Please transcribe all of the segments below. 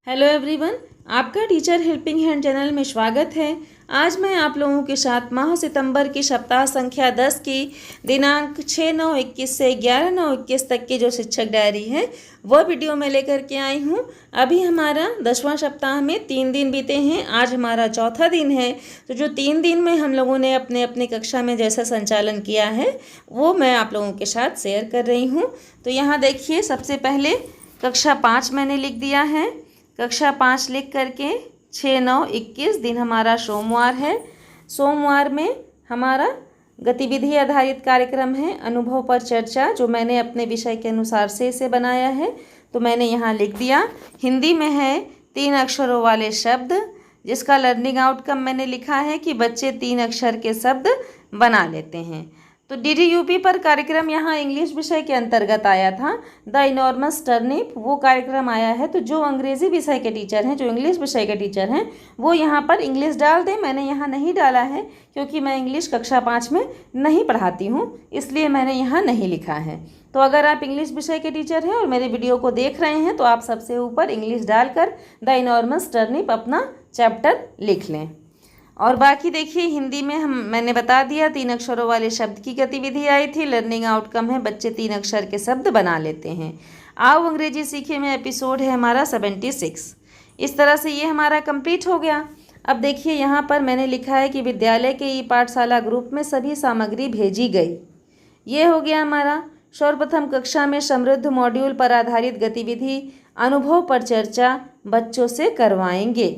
Hello everyone, आपका teacher helping hand channel में स्वागत है। आज मैं आप लोगों के साथ माह सितंबर की सप्ताह संख्या 10 की दिनांक 6/9/21 से 11/9/21 तक की जो शिक्षक डायरी है वह वीडियो में लेकर के आई हूँ। अभी हमारा 10वां सप्ताह में 3 दिन बीते हैं, आज हमारा चौथा दिन है। तो जो 3 दिन में हम लोगों ने अपने अपने कक्षा में जैसा संचालन किया है वो मैं आप लोगों के साथ शेयर कर रही हूँ। तो यहाँ देखिए, सबसे पहले कक्षा 5 मैंने लिख दिया है। कक्षा 5 लिख करके 6/9/21 दिन हमारा सोमवार है। सोमवार में हमारा गतिविधि आधारित कार्यक्रम है, अनुभव पर चर्चा, जो मैंने अपने विषय के अनुसार से इसे बनाया है। तो मैंने यहाँ लिख दिया। हिंदी में है 3 अक्षरों वाले शब्द, जिसका लर्निंग आउटकम मैंने लिखा है कि बच्चे 3 अक्षर के शब्द बना लेते हैं। तो DDUP पर कार्यक्रम यहाँ इंग्लिश विषय के अंतर्गत आया था, द इनॉर्मस टर्निप, वो कार्यक्रम आया है। तो जो अंग्रेज़ी विषय के टीचर हैं, जो इंग्लिश विषय के टीचर हैं, वो यहाँ पर इंग्लिश डाल दें। मैंने यहाँ नहीं डाला है क्योंकि मैं इंग्लिश कक्षा 5 में नहीं पढ़ाती हूँ, इसलिए मैंने यहाँ नहीं लिखा है। तो अगर आप इंग्लिश विषय के टीचर हैं और मेरे वीडियो को देख रहे हैं तो आप सबसे ऊपर इंग्लिश डालकर द इनॉर्मस टर्निप अपना चैप्टर लिख लें। और बाकी देखिए, हिंदी में मैंने बता दिया 3 अक्षरों वाले शब्द की गतिविधि आई थी। लर्निंग आउटकम है बच्चे 3 अक्षर के शब्द बना लेते हैं। आओ अंग्रेजी सीखे में एपिसोड है हमारा 76। इस तरह से ये हमारा कंप्लीट हो गया। अब देखिए, यहाँ पर मैंने लिखा है कि विद्यालय के ई पाठशाला ग्रुप में सभी सामग्री भेजी गई। ये हो गया हमारा। सर्वप्रथम कक्षा में समृद्ध मॉड्यूल पर आधारित गतिविधि अनुभव पर चर्चा बच्चों से करवाएंगे।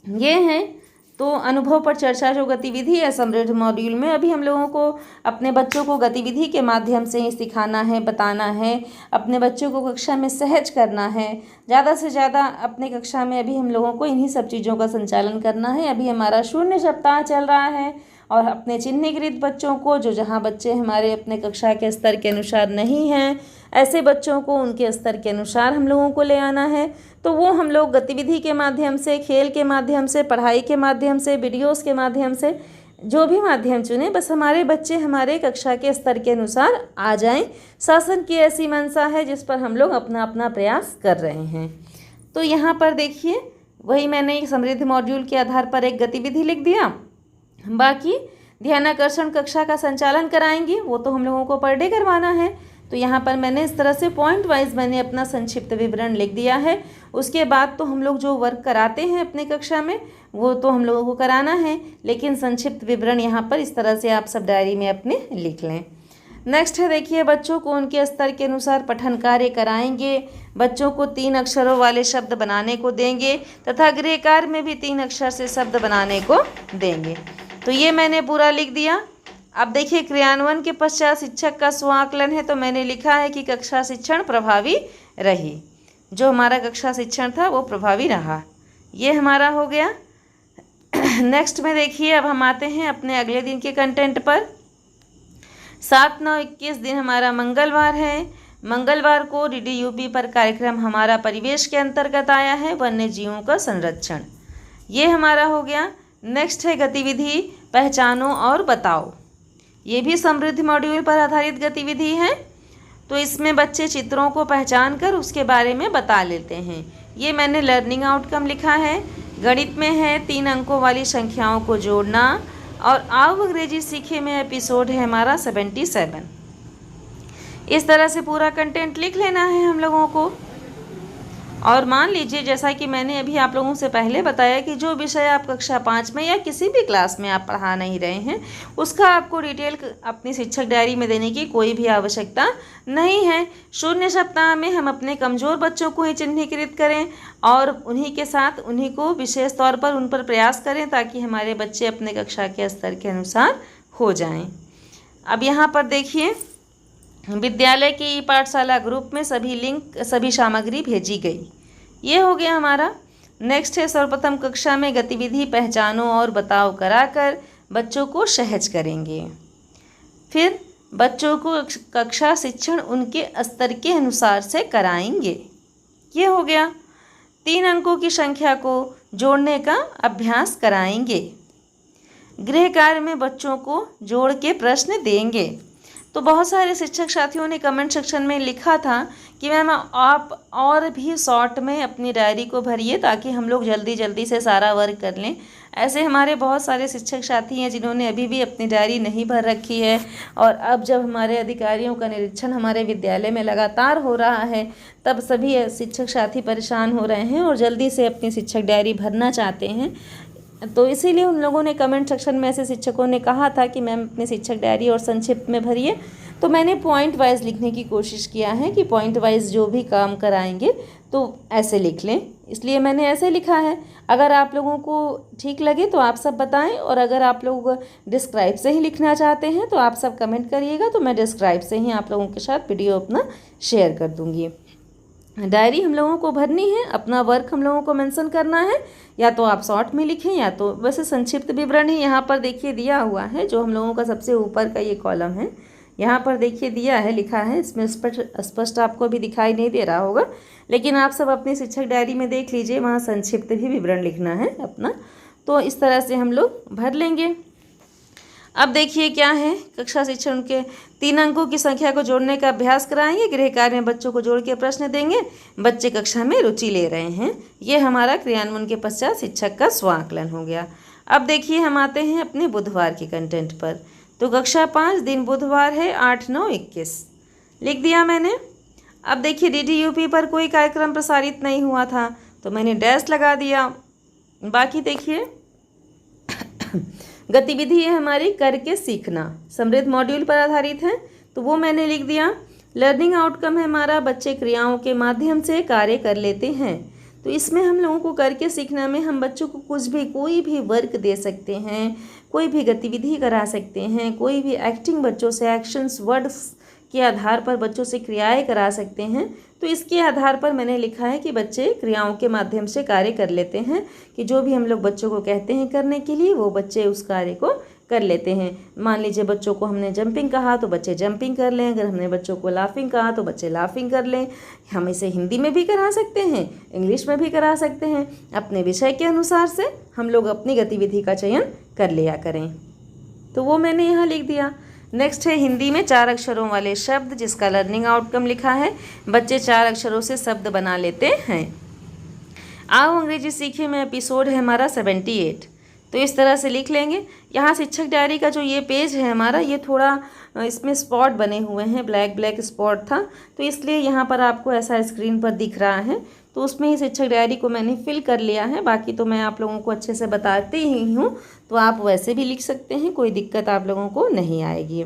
ये हैं तो अनुभव पर चर्चा जो गतिविधि है समृद्ध मॉड्यूल में, अभी हम लोगों को अपने बच्चों को गतिविधि के माध्यम से ही सिखाना है, बताना है, अपने बच्चों को कक्षा में सहज करना है। ज़्यादा से ज़्यादा अपने कक्षा में अभी हम लोगों को इन्हीं सब चीज़ों का संचालन करना है। अभी हमारा 0 सप्ताह चल रहा है और अपने चिन्हीकृत बच्चों को, जो जहाँ बच्चे हमारे अपने कक्षा के स्तर के अनुसार नहीं हैं, ऐसे बच्चों को उनके स्तर के अनुसार हम लोगों को ले आना है। तो वो हम लोग गतिविधि के माध्यम से, खेल के माध्यम से, पढ़ाई के माध्यम से, वीडियोस के माध्यम से, जो भी माध्यम चुने, बस हमारे बच्चे हमारे कक्षा के स्तर के अनुसार आ जाएं। शासन की ऐसी मंशा है जिस पर हम लोग अपना अपना प्रयास कर रहे हैं। तो यहाँ पर देखिए, वही मैंने समृद्ध मॉड्यूल के आधार पर एक गतिविधि लिख दिया। बाकी ध्यानाकर्षण कक्षा का संचालन कराएंगे, वो तो हम लोगों को पर डे करवाना है। तो यहाँ पर मैंने इस तरह से पॉइंट वाइज मैंने अपना संक्षिप्त विवरण लिख दिया है। उसके बाद तो हम लोग जो वर्क कराते हैं अपने कक्षा में वो तो हम लोगों को कराना है, लेकिन संक्षिप्त विवरण यहाँ पर इस तरह से आप सब डायरी में अपने लिख लें। नेक्स्ट है, देखिए, बच्चों को उनके स्तर के अनुसार पठन कार्य कराएंगे। बच्चों को 3 अक्षरों वाले शब्द बनाने को देंगे तथा गृह कार्य में भी 3 अक्षर से शब्द बनाने को देंगे। तो ये मैंने पूरा लिख दिया। अब देखिए, क्रियान्वयन के पश्चात शिक्षक का स्वाकलन है। तो मैंने लिखा है कि कक्षा शिक्षण प्रभावी रही, जो हमारा कक्षा शिक्षण था वो प्रभावी रहा। ये हमारा हो गया। नेक्स्ट में देखिए, अब हम आते हैं अपने अगले दिन के कंटेंट पर। 7/9/21 दिन हमारा मंगलवार है। मंगलवार को DDUP पर कार्यक्रम हमारा परिवेश के अंतर्गत आया है, वन्य जीवों का संरक्षण। ये हमारा हो गया। नेक्स्ट है गतिविधि पहचानो और बताओ। ये भी समृद्ध मॉड्यूल पर आधारित गतिविधि है। तो इसमें बच्चे चित्रों को पहचान कर उसके बारे में बता लेते हैं। ये मैंने लर्निंग आउटकम लिखा है। गणित में है 3 अंकों वाली संख्याओं को जोड़ना। और आओ अंग्रेजी सीखे में एपिसोड है हमारा 77। इस तरह से पूरा कंटेंट लिख लेना है हम लोगों को। और मान लीजिए, जैसा कि मैंने अभी आप लोगों से पहले बताया कि जो विषय आप कक्षा 5 में या किसी भी क्लास में आप पढ़ा नहीं रहे हैं, उसका आपको डिटेल अपनी शिक्षक डायरी में देने की कोई भी आवश्यकता नहीं है। 0 सप्ताह में हम अपने कमज़ोर बच्चों को ही चिन्हीकृत करें और उन्हीं के साथ उन्हीं को विशेष तौर पर उन पर प्रयास करें ताकि हमारे बच्चे अपने कक्षा के स्तर के अनुसार हो जाएं। अब यहाँ पर देखिए, विद्यालय की ई पाठशाला ग्रुप में सभी सामग्री भेजी गई। ये हो गया हमारा। नेक्स्ट है, सर्वप्रथम कक्षा में गतिविधि पहचानो और बताओ कराकर बच्चों को सहज करेंगे। फिर बच्चों को कक्षा शिक्षण उनके स्तर के अनुसार से कराएंगे। ये हो गया। 3 अंकों की संख्या को जोड़ने का अभ्यास कराएंगे। गृह कार्य में बच्चों को जोड़ के प्रश्न देंगे। तो बहुत सारे शिक्षक साथियों ने कमेंट सेक्शन में लिखा था कि मैम आप और भी शॉर्ट में अपनी डायरी को भरिए ताकि हम लोग जल्दी जल्दी से सारा वर्क कर लें। ऐसे हमारे बहुत सारे शिक्षक साथी हैं जिन्होंने अभी भी अपनी डायरी नहीं भर रखी है, और अब जब हमारे अधिकारियों का निरीक्षण हमारे विद्यालय में लगातार हो रहा है तब सभी शिक्षक साथी परेशान हो रहे हैं और जल्दी से अपनी शिक्षक डायरी भरना चाहते हैं। तो इसीलिए उन लोगों ने कमेंट सेक्शन में ऐसे शिक्षकों ने कहा था कि मैम अपनी शिक्षक डायरी और संक्षिप्त में भरिए। तो मैंने पॉइंट वाइज लिखने की कोशिश किया है कि पॉइंट वाइज जो भी काम कराएंगे तो ऐसे लिख लें, इसलिए मैंने ऐसे लिखा है। अगर आप लोगों को ठीक लगे तो आप सब बताएं, और अगर आप लोग डिस्क्राइब से ही लिखना चाहते हैं तो आप सब कमेंट करिएगा, तो मैं डिस्क्राइब से ही आप लोगों के साथ वीडियो अपना शेयर कर दूँगी। डायरी हम लोगों को भरनी है, अपना वर्क हम लोगों को मेंशन करना है, या तो आप शॉर्ट में लिखें या तो वैसे संक्षिप्त विवरण ही यहाँ पर देखिए दिया हुआ है। जो हम लोगों का सबसे ऊपर का ये कॉलम है यहाँ पर देखिए दिया है, लिखा है, इसमें स्पष्ट आपको अभी दिखाई नहीं दे रहा होगा, लेकिन आप सब अपनी शिक्षक डायरी में देख लीजिए, वहाँ संक्षिप्त भी विवरण लिखना है अपना। तो इस तरह से हम लोग भर लेंगे। अब देखिए क्या है, कक्षा शिक्षण के 3 अंकों की संख्या को जोड़ने का अभ्यास कराएंगे। गृह कार्य में बच्चों को जोड़ के प्रश्न देंगे। बच्चे कक्षा में रुचि ले रहे हैं। ये हमारा क्रियान्वयन के पश्चात शिक्षक का स्वांकलन हो गया। अब देखिए हम आते हैं अपने बुधवार के कंटेंट पर। तो कक्षा 5 दिन बुधवार है 8-9-21 लिख दिया मैंने। अब देखिए DDUP पर कोई कार्यक्रम प्रसारित नहीं हुआ था तो मैंने डैश लगा दिया। बाकी देखिए गतिविधि है हमारी करके सीखना, समृद्ध मॉड्यूल पर आधारित है, तो वो मैंने लिख दिया। लर्निंग आउटकम है हमारा बच्चे क्रियाओं के माध्यम से कार्य कर लेते हैं। तो इसमें हम लोगों को करके सीखना में हम बच्चों को कोई भी वर्क दे सकते हैं, कोई भी गतिविधि करा सकते हैं, कोई भी एक्टिंग बच्चों से एक्शंस वर्ड्स के आधार पर बच्चों से क्रियाएं करा सकते हैं। तो इसके आधार पर मैंने लिखा है कि बच्चे क्रियाओं के माध्यम से कार्य कर लेते हैं, कि जो भी हम लोग बच्चों को कहते हैं करने के लिए वो बच्चे उस कार्य को कर लेते हैं। मान लीजिए बच्चों को हमने जंपिंग कहा तो बच्चे जंपिंग कर लें, अगर हमने बच्चों को लाफिंग कहा तो बच्चे लाफिंग कर लें। हम इसे हिंदी में भी करा सकते हैं, इंग्लिश में भी करा सकते हैं, अपने विषय के अनुसार से हम लोग अपनी गतिविधि का चयन कर लिया करें। तो वो मैंने यहाँ लिख दिया। नेक्स्ट है हिंदी में 4 अक्षरों वाले शब्द, जिसका लर्निंग आउटकम लिखा है बच्चे 4 अक्षरों से शब्द बना लेते हैं। आओ अंग्रेजी सीखे में एपिसोड है हमारा 78। तो इस तरह से लिख लेंगे। यहाँ शिक्षक डायरी का जो ये पेज है हमारा, ये थोड़ा इसमें स्पॉट बने हुए हैं, ब्लैक स्पॉट था, तो इसलिए यहाँ पर आपको ऐसा स्क्रीन पर दिख रहा है। तो उसमें ही शिक्षक डायरी को मैंने फिल कर लिया है। बाकी तो मैं आप लोगों को अच्छे से बताती ही हूँ, तो आप वैसे भी लिख सकते हैं, कोई दिक्कत आप लोगों को नहीं आएगी।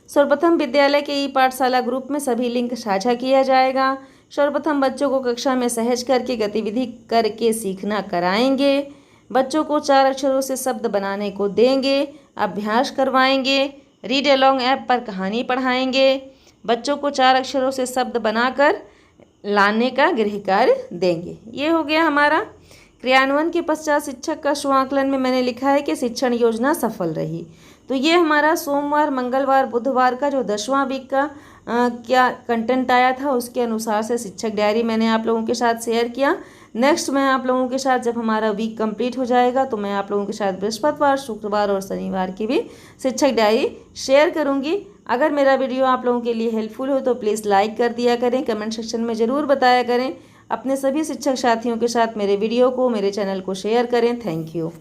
सर्वप्रथम विद्यालय के ई पाठशाला ग्रुप में सभी लिंक साझा किया जाएगा। सर्वप्रथम बच्चों को कक्षा में सहज करके गतिविधि करके सीखना कराएंगे। बच्चों को 4 अक्षरों से शब्द बनाने को देंगे, अभ्यास करवाएंगे। रीड अलोंग ऐप पर कहानी पढ़ाएंगे। बच्चों को 4 अक्षरों से शब्द बनाकर लाने का गृह कार्य देंगे। ये हो गया हमारा। क्रियान्वयन के पश्चात शिक्षक का स्वांकलन में मैंने लिखा है कि शिक्षण योजना सफल रही। तो ये हमारा सोमवार, मंगलवार, बुधवार का जो 10वां वीक का क्या कंटेंट आया था उसके अनुसार से शिक्षक डायरी मैंने आप लोगों के साथ शेयर किया। नेक्स्ट मैं आप लोगों के साथ जब हमारा वीक कंप्लीट हो जाएगा तो मैं आप लोगों के साथ बृहस्पतिवार, शुक्रवार और शनिवार की भी शिक्षक डायरी शेयर करूंगी। अगर मेरा वीडियो आप लोगों के लिए हेल्पफुल हो तो प्लीज़ लाइक कर दिया करें, कमेंट सेक्शन में ज़रूर बताया करें। अपने सभी शिक्षक साथियों के साथ मेरे वीडियो को, मेरे चैनल को शेयर करें। Thank you.